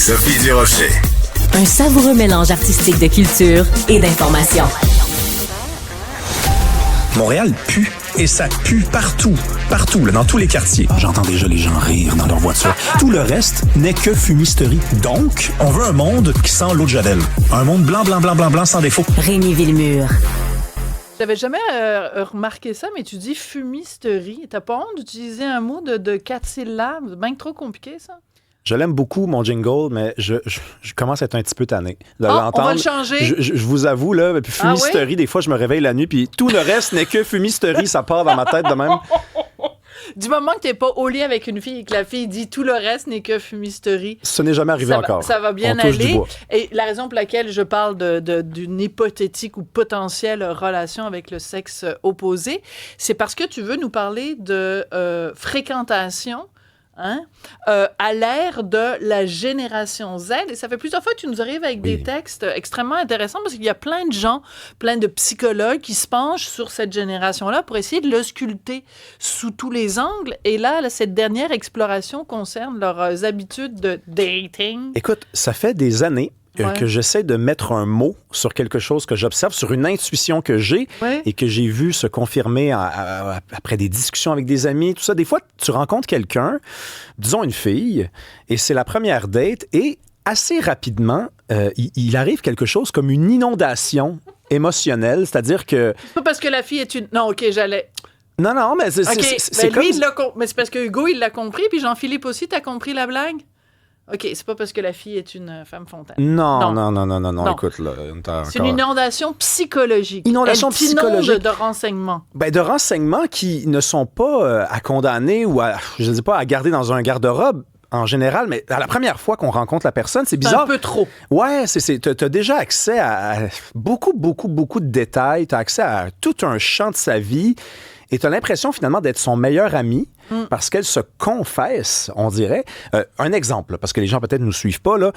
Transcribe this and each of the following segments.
Sophie Durocher. Un savoureux mélange artistique de culture et d'information. Montréal pue. Et ça pue partout. Partout, là, dans tous les quartiers. J'entends déjà les gens rire dans leur voiture. Tout le reste n'est que fumisterie. Donc, on veut un monde qui sent l'eau de Javel. Un monde blanc, blanc, blanc, blanc, blanc, sans défaut. Rémi Villemure. J'avais jamais remarqué ça, mais tu dis fumisterie. T'as pas honte d'utiliser un mot de 4 syllabes? C'est bien trop compliqué, ça? Je l'aime beaucoup, mon jingle, mais je commence à être un petit peu tanné de on l'entendre. va le changer. Je vous avoue, là, puis fumisterie, oui? Des fois, je me réveille la nuit, puis tout le reste n'est que fumisterie. Ça part dans ma tête de même. Du moment que t'es pas au lit avec une fille et que la fille dit tout le reste n'est que fumisterie. Ce n'est jamais arrivé encore. Ça va bien On touche du aller. bois. Et la raison pour laquelle je parle d'une hypothétique ou potentielle relation avec le sexe opposé, c'est parce que tu veux nous parler de fréquentation. À l'ère de la génération Z. Et ça fait plusieurs fois que tu nous arrives avec des textes extrêmement intéressants parce qu'il y a plein de gens, plein de psychologues qui se penchent sur cette génération-là pour essayer de l'ausculter sous tous les angles. Et là, cette dernière exploration concerne leurs habitudes de dating. Écoute, ça fait des années que j'essaie de mettre un mot sur quelque chose que j'observe, sur une intuition que j'ai et que j'ai vu se confirmer après des discussions avec des amis, tout ça. Des fois, tu rencontres quelqu'un, disons une fille, et c'est la première date, et assez rapidement, il arrive quelque chose comme une inondation émotionnelle, c'est-à-dire que... C'est pas parce que la fille est une... Non, OK, j'allais... Non, mais c'est comme... lui, mais c'est parce que Hugo, il l'a compris, puis Jean-Philippe aussi, t'as compris la blague? OK, c'est pas parce que la fille est une femme fontaine. Non. Écoute, là, c'est une inondation psychologique. Inondation psychologique. De renseignements. De renseignements qui ne sont pas à condamner ou je ne sais pas, à garder dans un garde-robe en général, mais à la première fois qu'on rencontre la personne, c'est bizarre. C'est un peu trop. Ouais, t'as déjà accès à beaucoup de détails, t'as accès à tout un champ de sa vie. Et tu as l'impression, finalement, d'être son meilleur ami parce qu'elle se confesse, on dirait. Un exemple, parce que les gens, peut-être, ne nous suivent pas, là.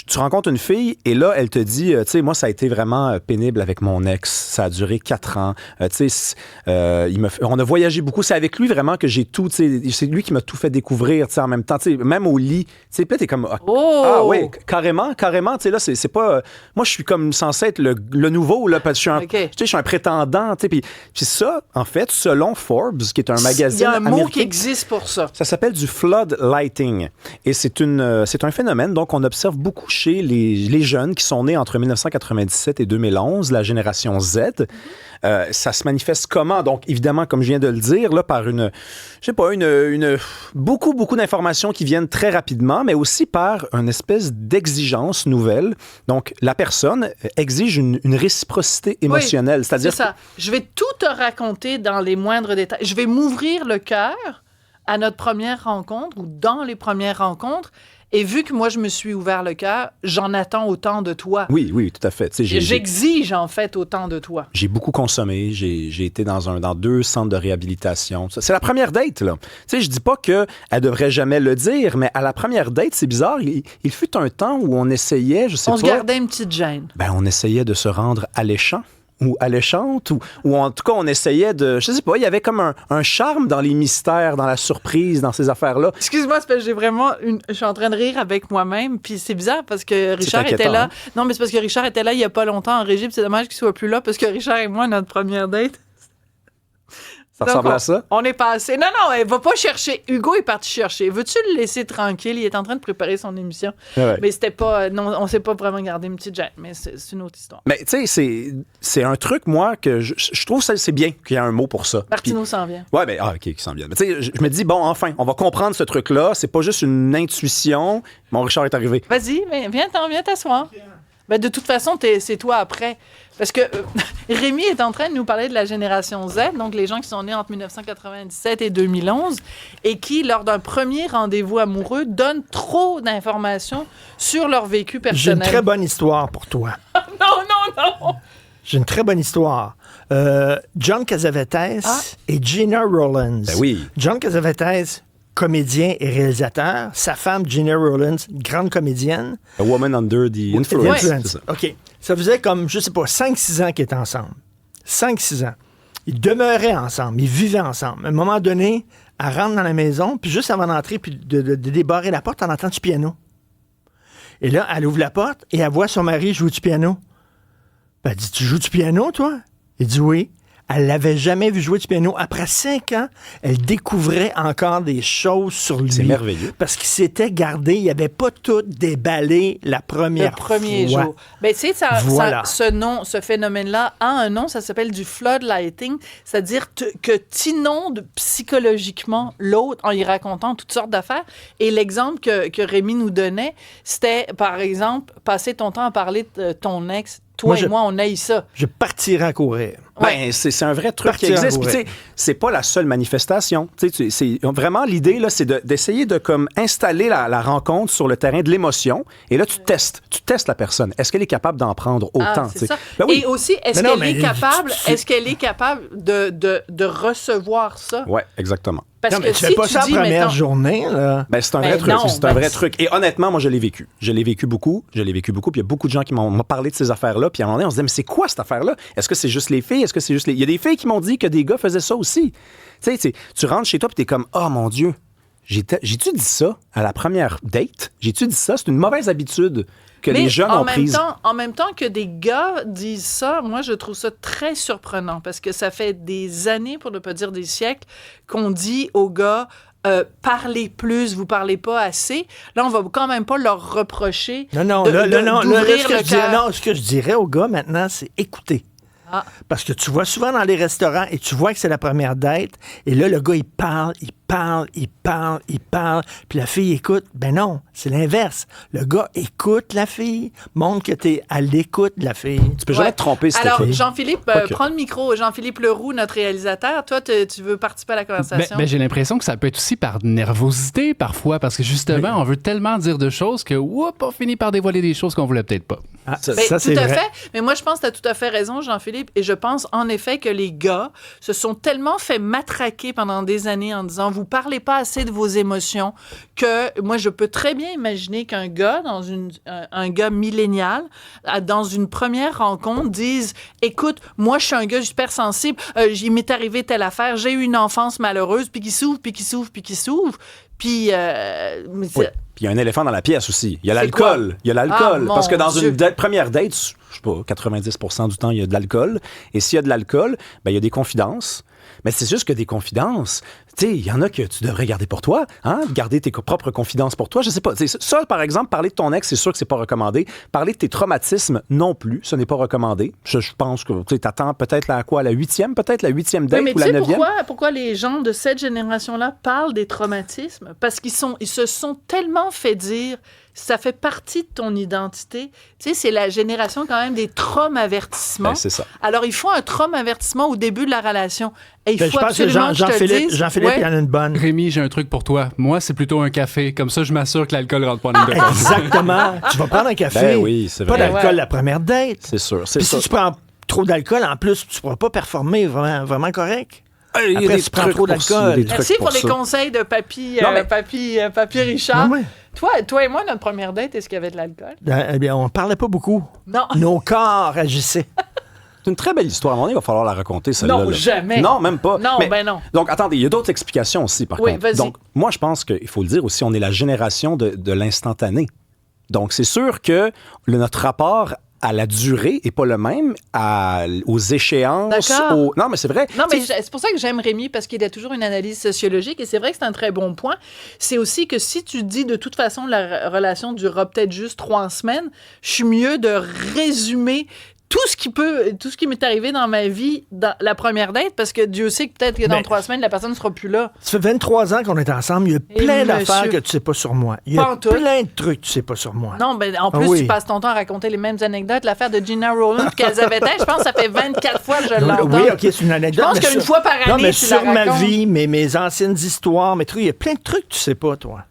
Tu rencontres une fille et là, elle te dit, tu sais, moi, ça a été vraiment pénible avec mon ex. Ça a duré 4 ans. Tu sais, on a voyagé beaucoup. C'est avec lui vraiment que j'ai tout, tu sais, c'est lui qui m'a tout fait découvrir, tu sais, en même temps, tu sais, même au lit. Tu sais, puis là, t'es comme, ah oui, carrément, tu sais, là, c'est pas, moi, je suis comme censé être le nouveau, là, parce que je suis un prétendant, tu sais, puis ça, en fait, selon Forbes, qui est un magazine américain. Il y a un mot qui existe pour ça. Ça s'appelle du floodlighting. Et c'est un phénomène, donc, on observe beaucoup chez les jeunes qui sont nés entre 1997 et 2011, la génération Z. Ça se manifeste comment? Donc, évidemment, comme je viens de le dire, là, par beaucoup d'informations qui viennent très rapidement, mais aussi par une espèce d'exigence nouvelle. Donc, la personne exige une réciprocité émotionnelle. C'est-à-dire... C'est ça. Je vais tout te raconter dans les moindres détails. Je vais m'ouvrir le cœur à notre première rencontre ou dans les premières rencontres. Et vu que moi, je me suis ouvert le cœur, j'en attends autant de toi. Oui, tout à fait. J'exige, en fait, autant de toi. J'ai beaucoup consommé. J'ai été dans 2 centres de réhabilitation. C'est la première date, là. Tu sais, je dis pas qu'elle devrait jamais le dire, mais à la première date, c'est bizarre. Il fut un temps où on essayait, je sais pas... On se gardait une petite gêne. On essayait de se rendre alléchant. Ou alléchante, ou en tout cas, on essayait de... Je sais pas, il y avait comme un charme dans les mystères, dans la surprise, dans ces affaires-là. Excuse-moi, c'est parce que j'ai vraiment... Je suis en train de rire avec moi-même, puis c'est bizarre parce que Richard était là. Non, mais c'est parce que Richard était là il y a pas longtemps en régie, puis c'est dommage qu'il soit plus là parce que Richard et moi, notre première date... Ça ressemble à ça? On est passé... Non, elle va pas chercher. Hugo est parti chercher. Veux-tu le laisser tranquille? Il est en train de préparer son émission. Ouais. Mais c'était pas... Non, on s'est pas vraiment gardé une petite gêne, mais c'est une autre histoire. Mais tu sais, c'est un truc, moi, que je trouve que c'est bien qu'il y ait un mot pour ça. Martineau s'en vient. Ouais, mais OK, qui s'en vient. Mais tu sais, je me dis, bon, enfin, on va comprendre ce truc-là. C'est pas juste une intuition. Mon Richard est arrivé. Vas-y, viens t'asseoir. De toute façon, c'est toi après. Parce que Rémi est en train de nous parler de la génération Z, donc les gens qui sont nés entre 1997 et 2011, et qui, lors d'un premier rendez-vous amoureux, donnent trop d'informations sur leur vécu personnel. J'ai une très bonne histoire pour toi. Non! J'ai une très bonne histoire. John Cassavetes et Gina Rollins. Ben oui. John Cassavetes, comédien et réalisateur. Sa femme, Gina Rollins, grande comédienne. A Woman Under the Influence. C'est ça. OK. Ça faisait comme, je sais pas, 5-6 ans qu'ils étaient ensemble. 5-6 ans. Ils demeuraient ensemble. Ils vivaient ensemble. À un moment donné, elle rentre dans la maison, puis juste avant d'entrer, puis de débarrer la porte, on entend du piano. Et là, elle ouvre la porte et elle voit son mari jouer du piano. Ben, elle dit, tu joues du piano, toi? Il dit oui. Elle l'avait jamais vu jouer du piano. Après 5 ans, elle découvrait encore des choses sur lui. C'est merveilleux. Parce qu'il s'était gardé, il n'avait pas tout déballé la première fois. Le premier jour. Ben, tu sais, Voilà. ce phénomène-là a un nom, ça s'appelle du floodlighting, c'est-à-dire que tu inondes psychologiquement l'autre en y racontant toutes sortes d'affaires. Et l'exemple que Rémi nous donnait, c'était, par exemple, passer ton temps à parler de ton ex. Toi et moi, on haït ça. Je partirais à courir. Ben, c'est un vrai truc qui existe. Puis, tu sais, c'est pas la seule manifestation. C'est vraiment l'idée, là, c'est d'essayer de comme installer la rencontre sur le terrain de l'émotion. Et là, tu testes la personne. Est-ce qu'elle est capable d'en prendre autant? C'est ça. Ben oui. Et aussi, est-ce qu'elle est capable de recevoir ça? Oui, exactement. Parce non, mais que tu fais pas ça la première journée, là. Ben, c'est un vrai truc. C'est un vrai truc. Et honnêtement, moi, je l'ai vécu. Je l'ai vécu beaucoup. Puis il y a beaucoup de gens qui m'ont parlé de ces affaires-là. Puis à un moment donné, on se disait, mais c'est quoi cette affaire-là? Est-ce que c'est juste les filles? Est-ce que c'est juste les... Il y a des filles qui m'ont dit que des gars faisaient ça aussi. Tu sais, tu rentres chez toi puis t'es comme, oh mon Dieu, j'ai-tu dit ça à la première date? J'ai-tu dit ça? C'est une mauvaise habitude que les jeunes ont prise. En même temps que des gars disent ça, moi, je trouve ça très surprenant parce que ça fait des années, pour ne pas dire des siècles, qu'on dit aux gars... parlez plus, vous parlez pas assez. Là, on va quand même pas leur reprocher ce que je dirais aux gars maintenant, c'est écouter. Ah. Parce que tu vois souvent dans les restaurants et tu vois que c'est la première date et là, le gars, il parle. Puis la fille écoute. Ben non, c'est l'inverse. Le gars écoute la fille, montre que t'es à l'écoute de la fille. Tu peux jamais te tromper, Stéphanie. Alors, Jean-Philippe, prends le micro. Jean-Philippe Leroux, notre réalisateur. Toi, tu veux participer à la conversation? Ben, j'ai l'impression que ça peut être aussi par nervosité parfois, parce que justement, on veut tellement dire de choses que, on finit par dévoiler des choses qu'on voulait peut-être pas. Ça, c'est tout à fait. Mais moi, je pense que tu as tout à fait raison, Jean-Philippe. Et je pense, en effet, que les gars se sont tellement fait matraquer pendant des années en disant, vous parlez pas assez de vos émotions, que moi, je peux très bien imaginer qu'un gars, un gars millénial, dans une première rencontre, dise, écoute, moi, je suis un gars super sensible, il m'est arrivé telle affaire, j'ai eu une enfance malheureuse, puis qui s'ouvre. Puis, il y a un éléphant dans la pièce aussi. Il y a l'alcool. Parce que dans une première date, je sais pas, 90% du temps, il y a de l'alcool. Et s'il y a de l'alcool, ben, il y a des confidences. Mais c'est juste que des confidences, tu sais, il y en a que tu devrais garder pour toi, hein? Garder tes propres confidences pour toi, je sais pas. Ça, par exemple, parler de ton ex, c'est sûr que c'est pas recommandé. Parler de tes traumatismes, non plus, ce n'est pas recommandé. Je pense que tu t'attends peut-être la 8e date ou la 9e. Pourquoi les gens de cette génération-là parlent des traumatismes? Parce qu'ils se sont tellement fait dire... Ça fait partie de ton identité. Tu sais, c'est la génération quand même des traumavertissements. Ben, c'est ça. Alors, il faut un traumavertissement au début de la relation. Et il faut je pense absolument que Jean-Philippe, il y en a une bonne. Rémi, j'ai un truc pour toi. Moi, c'est plutôt un café. Comme ça, je m'assure que l'alcool rentre pas en ligne de compte. Exactement. Tu vas prendre un café. Ben oui, c'est vrai. Pas d'alcool la première date. C'est sûr. Puis si tu prends trop d'alcool, en plus, tu pourras pas performer vraiment correct. Après, tu prends trop d'alcool. Merci pour les conseils de Papy Richard. Non, Toi et moi, notre première date, est-ce qu'il y avait de l'alcool? Eh bien, on parlait pas beaucoup. Non. Nos corps agissaient. C'est une très belle histoire. À un moment donné, il va falloir la raconter, celle-là. Non, jamais. Non, même pas. Non, non. Donc, attendez, il y a d'autres explications aussi, par contre. Vas-y. Donc, moi, je pense qu'il faut le dire aussi, on est la génération de l'instantané. Donc, c'est sûr que notre rapport à la durée n'est pas le même, aux échéances. Non, mais c'est vrai. Non, mais c'est pour ça que j'aime Rémi, parce qu'il a toujours une analyse sociologique, et c'est vrai que c'est un très bon point. C'est aussi que si tu dis, de toute façon, la relation durera peut-être juste 3 semaines, je suis mieux de résumer tout ce qui m'est arrivé dans ma vie dans la première date, parce que Dieu sait que peut-être que dans 3 semaines, la personne ne sera plus là. Ça fait 23 ans qu'on est ensemble. Il y a plein d'affaires que tu sais pas sur moi. Il y a plein de trucs que tu sais pas sur moi. Non, ben en plus, tu passes ton temps à raconter les mêmes anecdotes. L'affaire de Gina Rowland et Elizabeth, je pense que ça fait 24 fois que je l'entends. Oui, OK, c'est une anecdote. Je pense qu'une fois par année, non, mais tu sur la ma racontes. vie, mes anciennes histoires, mes trucs, il y a plein de trucs que tu sais pas, toi.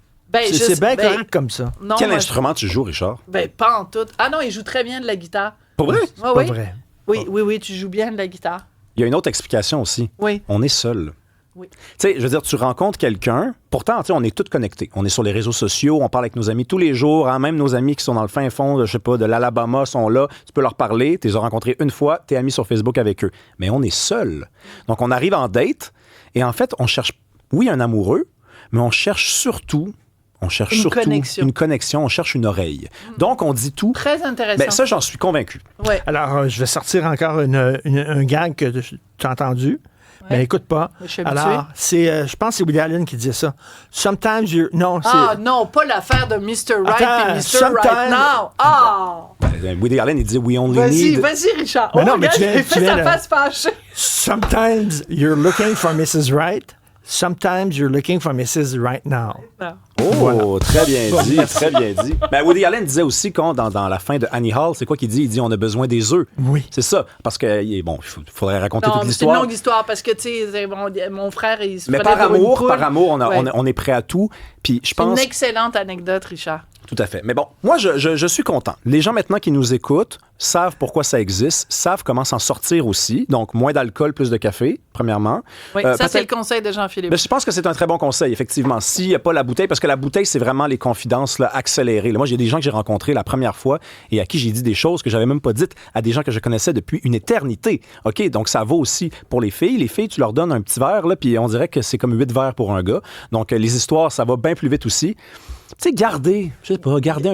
C'est bien correct comme ça. Non, Quel instrument tu joues, Richard? Ben, pas en tout. Ah non, il joue très bien de la guitare. Pour vrai? Pas vrai. Oui, tu joues bien de la guitare. Il y a une autre explication aussi. Oui. On est seul. Oui. Tu sais, je veux dire, tu rencontres quelqu'un, pourtant, tu sais, on est tous connectés. On est sur les réseaux sociaux, on parle avec nos amis tous les jours, hein, même nos amis qui sont dans le fin fond, je sais pas, de l'Alabama sont là, tu peux leur parler, tu les as rencontrés une fois, tu es ami sur Facebook avec eux. Mais on est seul. Donc, on arrive en date et en fait, on cherche, oui, un amoureux, mais on cherche surtout On cherche Une surtout connexion. une connexion, on cherche une oreille. Donc, on dit tout. Très intéressant. Ben, ça, j'en suis convaincu. Ouais. Alors, je vais sortir encore un gag que tu as entendu. Mais écoute pas. Je suis habituée. Alors, je pense que c'est Woody Allen qui disait ça. Sometimes you're... Non, c'est... Ah non, pas l'affaire de Mr. Right Attends, et Mr. Right Now. Ah! Woody Allen, il dit « We only Vas-y, need... » vas-y, Richard. Mais non, Oh, mais regarde, tu viens- j'ai tu fait viens sa de- face fâchée. Sometimes you're looking for Mrs. Right. Sometimes you're looking for Mrs. Right now. Oh, très bien dit, très bien dit. Ben, Woody Allen disait aussi dans la fin de Annie Hall, c'est quoi qu'il dit? Il dit on a besoin des œufs. Oui. C'est ça, parce que, bon, il faudrait raconter Non, toute mais c'est une l'histoire. longue histoire parce que, tu sais, mon frère, il se Mais prenait par pour une amour, poule. Ouais. on est prêt à tout. Puis je C'est une pense... excellente anecdote, Richard. Tout à fait. Mais bon, moi, je suis content. Les gens maintenant qui nous écoutent savent pourquoi ça existe, savent comment s'en sortir aussi. Donc, moins d'alcool, plus de café, premièrement. Oui, ça, c'est le peut-être- conseil de Jean-Philippe. Mais je pense que c'est un très bon conseil, effectivement. S'il n'y a pas la bouteille, parce que la bouteille, c'est vraiment les confidences là, accélérées. Là, moi, j'ai des gens que j'ai rencontrés la première fois et à qui j'ai dit des choses que j'avais même pas dites à des gens que je connaissais depuis une éternité. OK? Donc, ça vaut aussi pour les filles. Les filles, tu leur donnes un petit verre, là, puis on dirait que c'est comme 8 verres pour un gars. Donc, les histoires, ça va bien plus vite aussi. Tu sais, garder un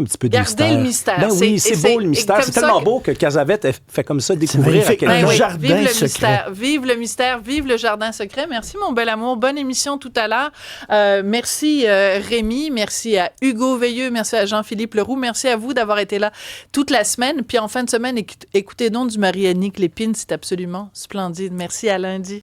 petit peu de Gardez mystère. le mystère. Ben oui, C'est- c'est beau le et mystère. comme C'est ça tellement que- beau que Casavette fait comme ça découvrir à magnifique. quelqu'un. Un oui, jardin vive le secret. mystère, vive le mystère, vive le jardin secret. Merci, mon bel amour. Bonne émission tout à l'heure. Merci, Rémi. Merci à Hugo Veilleux. Merci à Jean-Philippe Leroux. Merci à vous d'avoir été là toute la semaine. Puis en fin de semaine, écoutez donc du Marie-Annick Lépine. C'est absolument splendide. Merci, à lundi.